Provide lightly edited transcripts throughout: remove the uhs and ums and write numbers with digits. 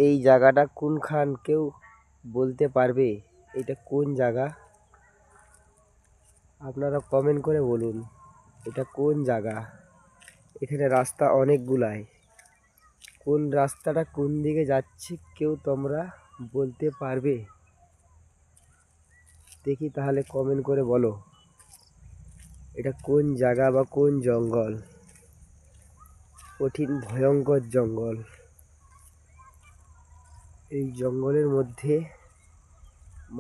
এই জায়গাটা কোনখান কেউ বলতে পারবে এটা কোন জায়গা? আপনারা কমেন্ট করে বলুন এটা কোন জায়গা। এখানে রাস্তা অনেকগুলাই, কোন রাস্তাটা কোন দিকে যাচ্ছে কেউ তোমরা বলতে পারবে? দেখি তাহলে কমেন্ট করে বলো এটা কোন জায়গা বা কোন জঙ্গল। কঠিন ভয়ঙ্কর জঙ্গল। এই জঙ্গলের মধ্যে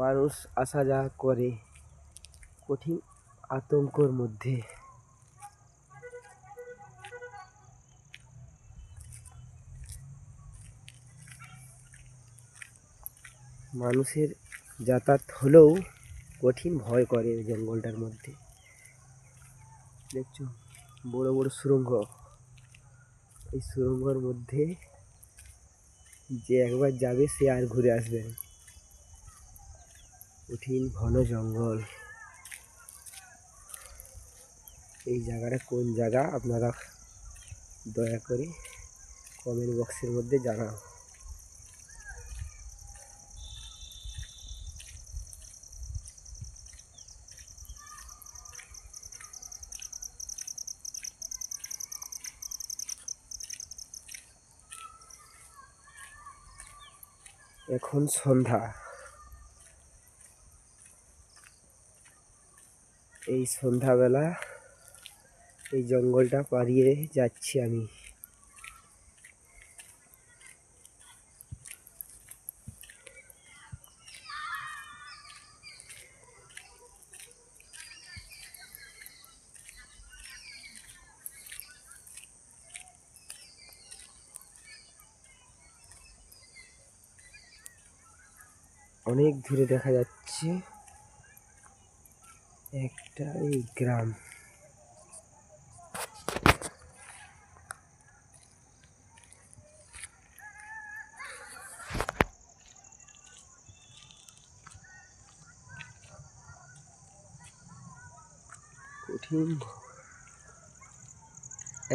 মানুষ আসা যাওয়া করে কঠিন আতঙ্কর মধ্যে। মানুষের যাতায়াত হলেও কঠিন ভয় করে এই জঙ্গলটার মধ্যে। দেখছো বড় বড় সুড়ঙ্গ, এই সুড়ঙ্গর মধ্যে যে একবার যাবে সে আর ঘুরে আসবে না। কঠিন ঘন জঙ্গল। এই জায়গাটা কোন জায়গা আপনারা দয়া করে কমেন্ট বক্সের মধ্যে জানাও। এখন সন্ধ্যা, এই সন্ধ্যাবেলা এই জঙ্গলটা পাড়িয়ে যাচ্ছি আমি। অনেক দূরে দেখা যাচ্ছে একটা এই গ্রাম। কঠিন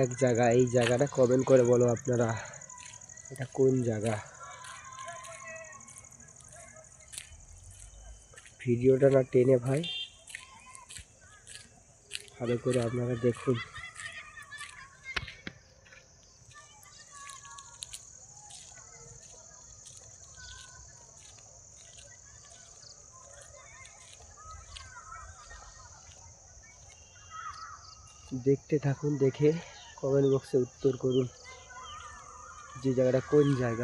এক জায়গা। এই জায়গাটা কমেন্ট করে বলো আপনারা এটা কোন জায়গা। ভিডিওটা না টেনে ভাই ভালো করে আপনারা দেখুন। দেখতে থাকুন, দেখে কমেন্ট বক্সে উত্তর করুন যে জায়গাটা কোন জায়গা।